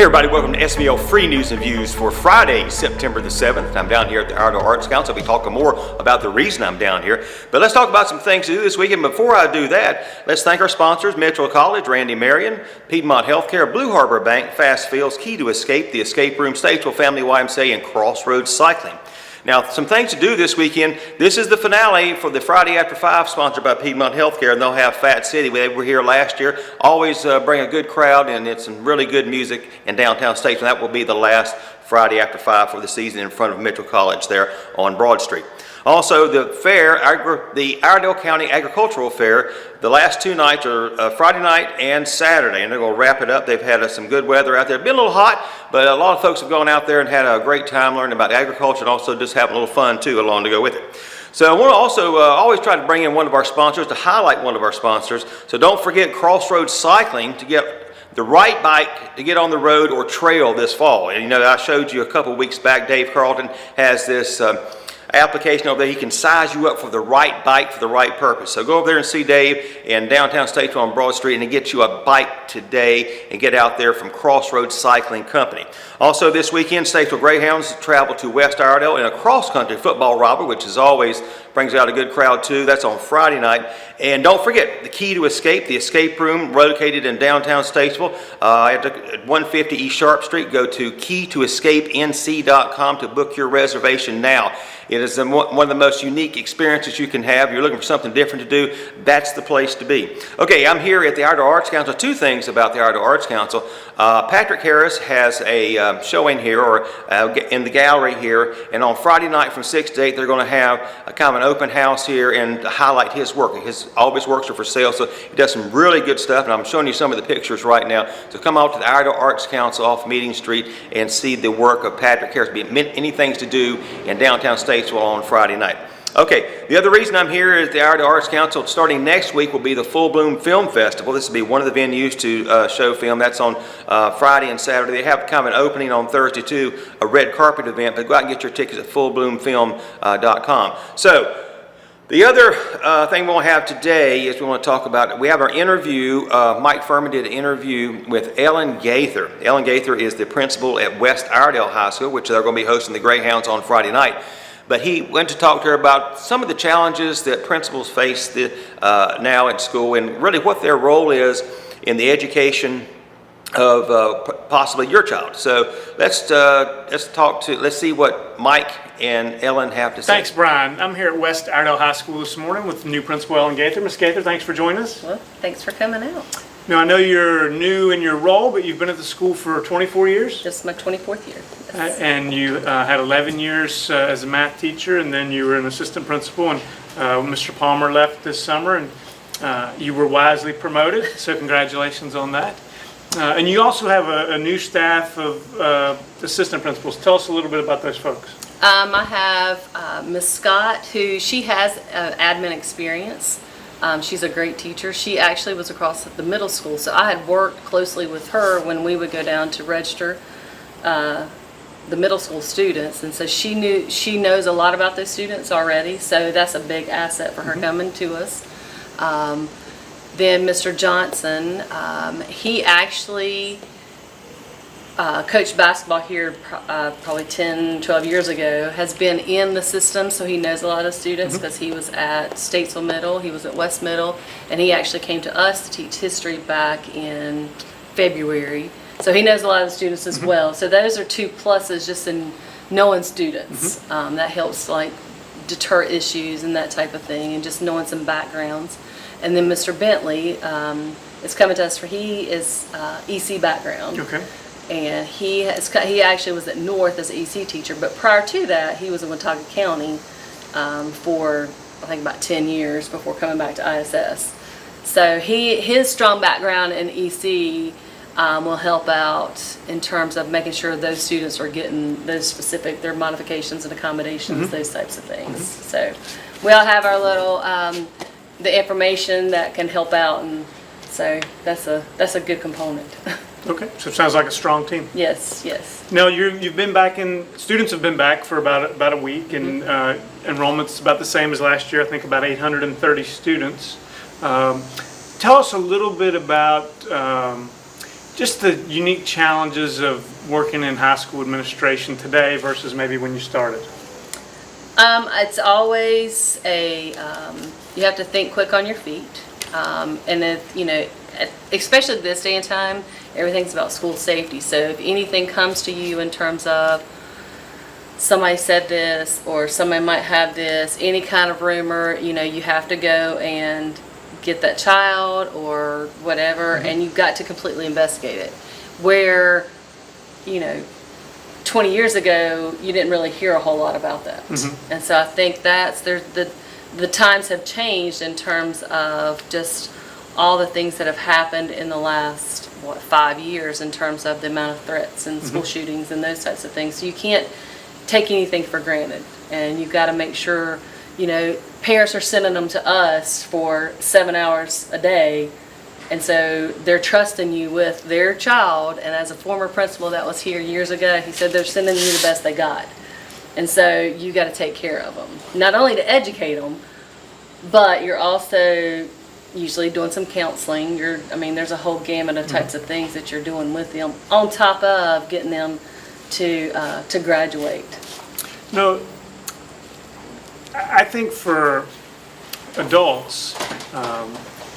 Hey everybody, welcome to SVL Free News and Views for Friday, September the 7th. I'm down here at the Iredell Arts Council. I'll be talking more about the reason I'm down here. But let's talk about some things to do this weekend. Before I do that, let's thank our sponsors, Mitchell College, Randy Marion, Piedmont Healthcare, Blue Harbor Bank, Fast Fields, Key to Escape, the Escape Room, Statesville Family YMCA, and Crossroads Cycling. Now, some things to do this weekend. This is the finale for the Friday After 5 sponsored by Piedmont Healthcare, and they'll have Fat City. They were here last year. Always bring a good crowd, and it's some really good music in downtown Statesville. That will be the last Friday After 5 for the season in front of Mitchell College there on Broad Street. Also, the fair, the Iredell County Agricultural Fair, the last two nights are Friday night and Saturday, and they're going to wrap it up. They've had some good weather out there. It's been a little hot, but a lot of folks have gone out there and had a great time learning about agriculture and also just having a little fun, too, along to go with it. So I want to also always try to bring in one of our sponsors, to highlight one of our sponsors. So don't forget Crossroads Cycling to get the right bike to get on the road or trail this fall. And, you know, I showed you a couple weeks back, Dave Carlton has this application over there. He can size you up for the right bike for the right purpose. So go over there and see Dave in downtown Statesville on Broad Street and get you a bike today and get out there from Crossroads Cycling Company. Also this weekend, Statesville Greyhounds travel to West Iredell in a cross-country football robbery, which is always brings out a good crowd too. That's on Friday night. And don't forget, the Key to Escape, the escape room located in downtown Statesville at 150 East Sharp Street. Go to keytoescapenc.com to book your reservation now. It is one of the most unique experiences you can have. You're looking for something different to do, that's the place to be. Okay, I'm here at the Iredell Arts Council. Two things about the Iredell Arts Council. Patrick Harris has a showing here, or in the gallery here, and on Friday night from 6 to 8, they're going to have a kind of an open house here and highlight his work. All of his works are for sale, so he does some really good stuff, and I'm showing you some of the pictures right now. So come out to the Iredell Arts Council off Meeting Street and see the work of Patrick Harris. Many things to do in downtown Statesville on Friday night. Okay, the other reason I'm here is the Iredell Arts Council. Starting next week will be the Full Bloom Film Festival. This will be one of the venues to show film. That's on Friday and Saturday. They have kind of an opening on Thursday too, a red carpet event, but go out and get your tickets at fullbloomfilm.com. So, the other thing we'll have today is we want to talk about, we have our interview, Mike Fuhrman did an interview with Ellyn Gaither. Ellyn Gaither is the principal at West Iredell High School, which they're going to be hosting the Greyhounds on Friday night. But he went to talk to her about some of the challenges that principals face now at school and really what their role is in the education of possibly your child. So let's see what Mike and Ellyn have to say. Thanks, Brian. I'm here at West Iredell High School this morning with the new principal, Ellyn Gaither. Ms. Gaither, thanks for joining us. Well, thanks for coming out. Now, I know you're new in your role, but you've been at the school for 24 years. This is my 24th year. Yes. And you had 11 years as a math teacher, and then you were an assistant principal, and Mr. Palmer left this summer, and you were wisely promoted, so congratulations on that. And you also have a new staff of assistant principals. Tell us a little bit about those folks. I have Ms. Scott, she has admin experience. She's a great teacher. She actually was across at the middle school, so I had worked closely with her when we would go down to register the middle school students, and so she knows a lot about those students already, so that's a big asset for her coming to us. Then Mr. Johnson, he actually coached basketball here probably 10, 12 years ago, has been in the system, so he knows a lot of students because he was at Statesville Middle, he was at West Middle, and he actually came to us to teach history back in February. So he knows a lot of the students as well. So those are two pluses just in knowing students. That helps like deter issues and that type of thing, and just knowing some backgrounds. And then Mr. Bentley is coming to us for, he is EC background. Okay. And he actually was at North as an EC teacher, but prior to that, he was in Watauga County for I think about 10 years before coming back to ISS. So his strong background in EC will help out in terms of making sure those students are getting those specific, their modifications and accommodations, those types of things. So we all have our little the information that can help out, and so that's a good component. Okay, so it sounds like a strong team. Yes, yes. Now you've been back students have been back for about a week, and enrollment's about the same as last year. I think about 830 students. Tell us a little bit about just the unique challenges of working in high school administration today versus maybe when you started. It's always you have to think quick on your feet. And especially this day and time, everything's about school safety. So if anything comes to you in terms of somebody said this or somebody might have this, any kind of rumor, you have to go and get that child or whatever, and you've got to completely investigate it. Where, 20 years ago, you didn't really hear a whole lot about that. And so I think the times have changed in terms of just all the things that have happened in the last, 5 years in terms of the amount of threats and school shootings and those types of things. So you can't take anything for granted. And you've got to make sure, parents are sending them to us for 7 hours a day. And so they're trusting you with their child. And as a former principal that was here years ago, he said they're sending you the best they got. And so you got to take care of them. Not only to educate them, but you're also usually doing some counseling. There's a whole gamut of types of things that you're doing with them on top of getting them to graduate. No, I think for adults,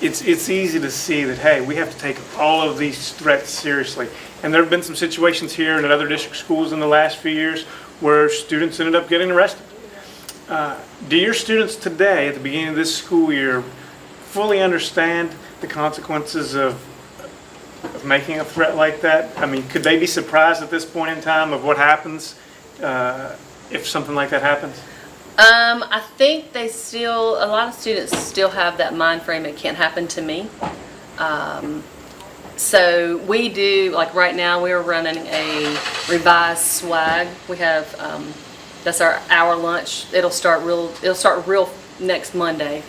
it's easy to see that, hey, we have to take all of these threats seriously. And there have been some situations here and at other district schools in the last few years where students ended up getting arrested. Do your students today, at the beginning of this school year, fully understand the consequences of making a threat like that? Could they be surprised at this point in time of what happens if something like that happens? I think a lot of students still have that mind frame, it can't happen to me. So we do, like right now, we're running a revised swag. We have, that's our hour lunch. It'll start real next Monday.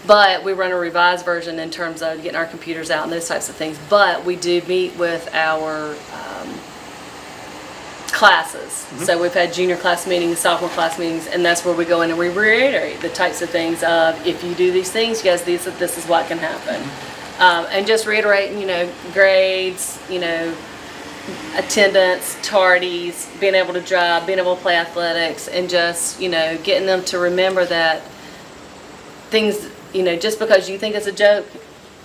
But we run a revised version in terms of getting our computers out and those types of things. But we do meet with our classes. So we've had junior class meetings, sophomore class meetings, and that's where we go in and we reiterate the types of things of, if you do these things, you guys, this is what can happen. And just reiterating, grades, attendance, tardies, being able to drive, being able to play athletics, and just, getting them to remember that things, just because you think it's a joke,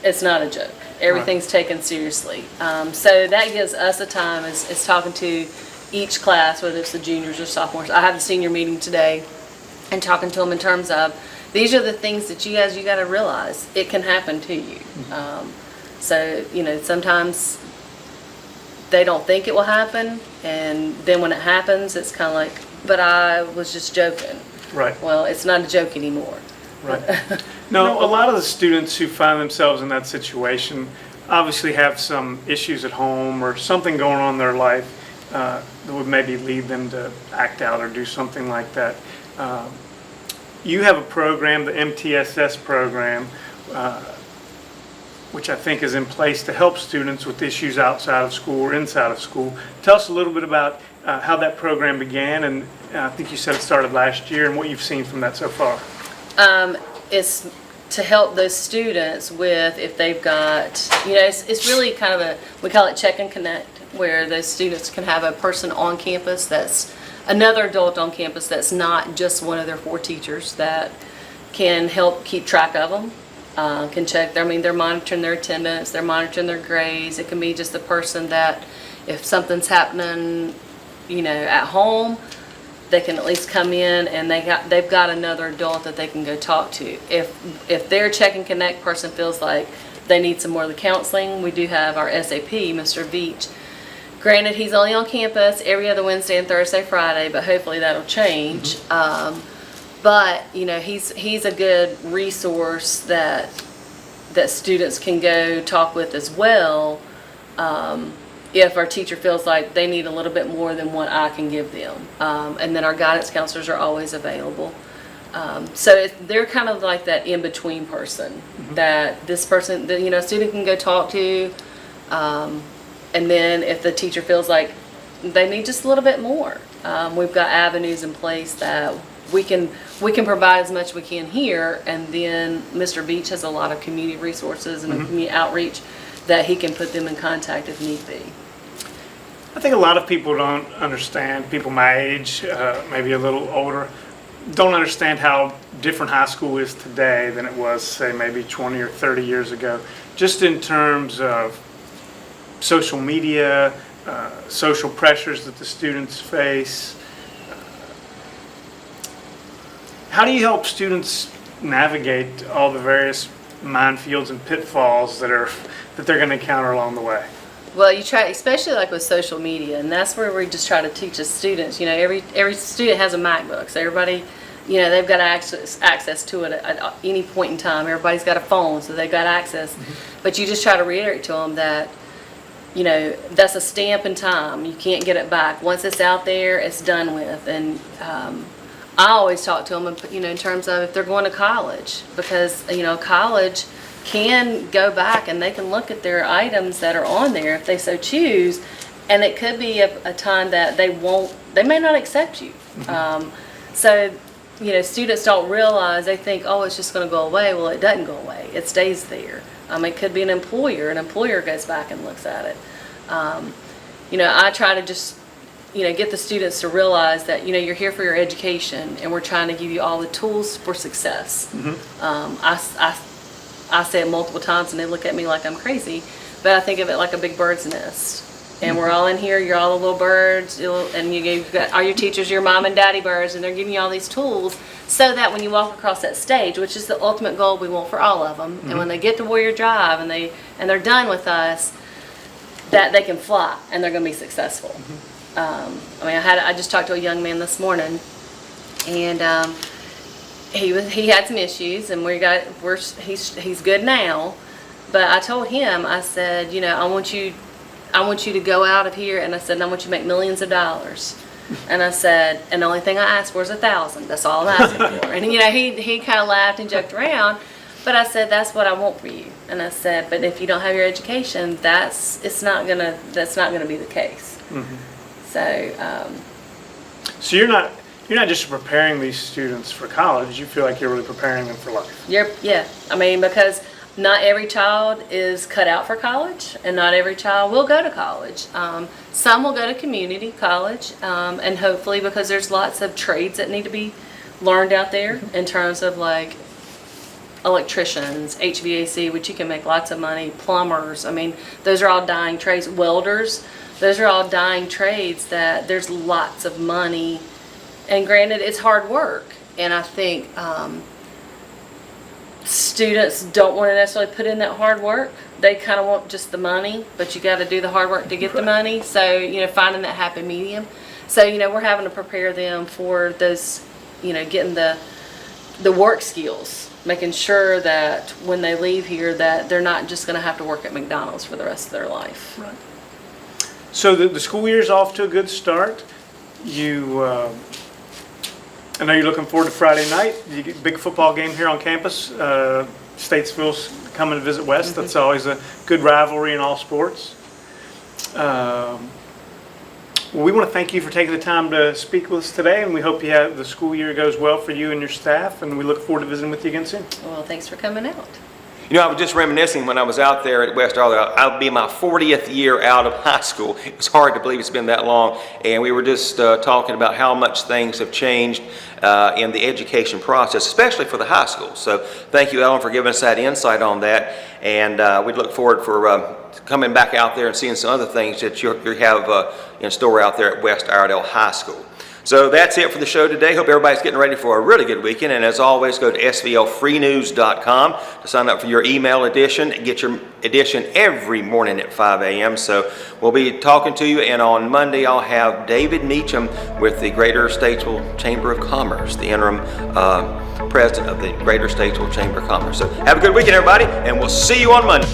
it's not a joke. Everything's taken seriously. So that gives us a time is talking to each class, whether it's the juniors or sophomores. I have the senior meeting today and talking to them in terms of, these are the things that you got to realize it can happen to you. So, sometimes they don't think it will happen, and then when it happens, it's kind of like, but I was just joking. Right. Well, it's not a joke anymore. Right. No, a lot of the students who find themselves in that situation obviously have some issues at home or something going on in their life that would maybe lead them to act out or do something like that. You have a program, the MTSS program, which I think is in place to help students with issues outside of school or inside of school. Tell us a little bit about how that program began, and I think you said it started last year, and what you've seen from that so far. It's to help those students with, if they've got, it's really kind of we call it check and connect, where those students can have a person on campus that's another adult on campus that's not just one of their 4 teachers that can help keep track of them, can check, they're monitoring their attendance, they're monitoring their grades. It can be just the person that if something's happening, at home, they can at least come in and they've got another adult that they can go talk to. If their check and connect person feels like they need some more of the counseling, we do have our SAP, Mr. Veach. Granted, he's only on campus every other Wednesday and Thursday, Friday, but hopefully that'll change. But he's a good resource that students can go talk with as well. If our teacher feels like they need a little bit more than what I can give them. And then our guidance counselors are always available. So they're kind of like that in-between person that this person, a student can go talk to. And then if the teacher feels like they need just a little bit more, we've got avenues in place that we can provide as much as we can here. And then Mr. Beach has a lot of community resources and community outreach that he can put them in contact if need be. I think a lot of people don't understand, people my age, maybe a little older, don't understand how different high school is today than it was, say, maybe 20 or 30 years ago, just in terms of social media, social pressures that the students face. How do you help students navigate all the various minefields and pitfalls that they're going to encounter along the way? Well, you try, especially like with social media, and that's where we just try to teach the students. You know, every student has a MacBook, so everybody, you know, they've got access to it at any point in time. Everybody's got a phone, so they've got access. Mm-hmm. But you just try to reiterate to them that, you know, that's a stamp in time. You can't get it back. Once it's out there, it's done with. And I always talk to them, you know, in terms of if they're going to college, because, you know, college can go back and they can look at their items that are on there if they so choose, and it could be a time that they may not accept you. Mm-hmm. So, you know, students don't realize, they think, oh, it's just going to go away. Well, it doesn't go away. It stays there. It could be an employer goes back and looks at it. You know, I try to just, you know, get the students to realize that, you know, you're here for your education, and we're trying to give you all the tools for success. Mm-hmm. I say it multiple times and they look at me like I'm crazy, but I think of it like a big bird's nest. And we're all in here, you're all the little birds, and you've got all your teachers, your mom and daddy birds, and they're giving you all these tools so that when you walk across that stage, which is the ultimate goal we want for all of them, mm-hmm. and when they get to Warrior Drive and they're done with us, that they can fly and they're going to be successful. Mm-hmm. I just talked to a young man this morning, and he had some issues, and he's good now. But I told him, I said, you know, I want you to go out of here, and I said, I want you to make millions of dollars. And I said, and the only thing I asked for is $1,000. That's all I'm asking for. And you know, he kind of laughed and joked around. But I said, that's what I want for you. And I said, but if you don't have your education, that's not gonna be the case. Mm-hmm. So you're not just preparing these students for college. You feel like you're really preparing them for life. Yeah. Because not every child is cut out for college, and not every child will go to college. Some will go to community college, and hopefully, because there's lots of trades that need to be learned out there in terms of like electricians, HVAC, which you can make lots of money, plumbers. Those are all dying trades. Welders, those are all dying trades that there's lots of money. And granted, it's hard work, and I think students don't want to necessarily put in that hard work. They kind of want just the money, but you got to do the hard work to get the money. So, you know, finding that happy medium. So, you know, we're having to prepare them for those, you know, getting the work skills, making sure that when they leave here that they're not just going to have to work at McDonald's for the rest of their life. Right. So the school year's off to a good start. I know you're looking forward to Friday night. You get a big football game here on campus. Statesville's coming to visit West. Mm-hmm. That's always a good rivalry in all sports. We want to thank you for taking the time to speak with us today, and we hope the school year goes well for you and your staff, and we look forward to visiting with you again soon. Well, thanks for coming out. You know, I was just reminiscing when I was out there at West Iredell. I'll be my 40th year out of high school. It was hard to believe it's been that long. And we were just talking about how much things have changed in the education process, especially for the high school. So thank you, Ellyn, for giving us that insight on that. And we look forward for coming back out there and seeing some other things that you have in store out there at West Iredell High School. So that's it for the show today. Hope everybody's getting ready for a really good weekend. And as always, go to svlfreenews.com to sign up for your email edition. Get your edition every morning at 5 a.m. So we'll be talking to you. And on Monday, I'll have David Meacham with the Greater Statesville Chamber of Commerce, the interim president of the Greater Statesville Chamber of Commerce. So have a good weekend, everybody, and we'll see you on Monday.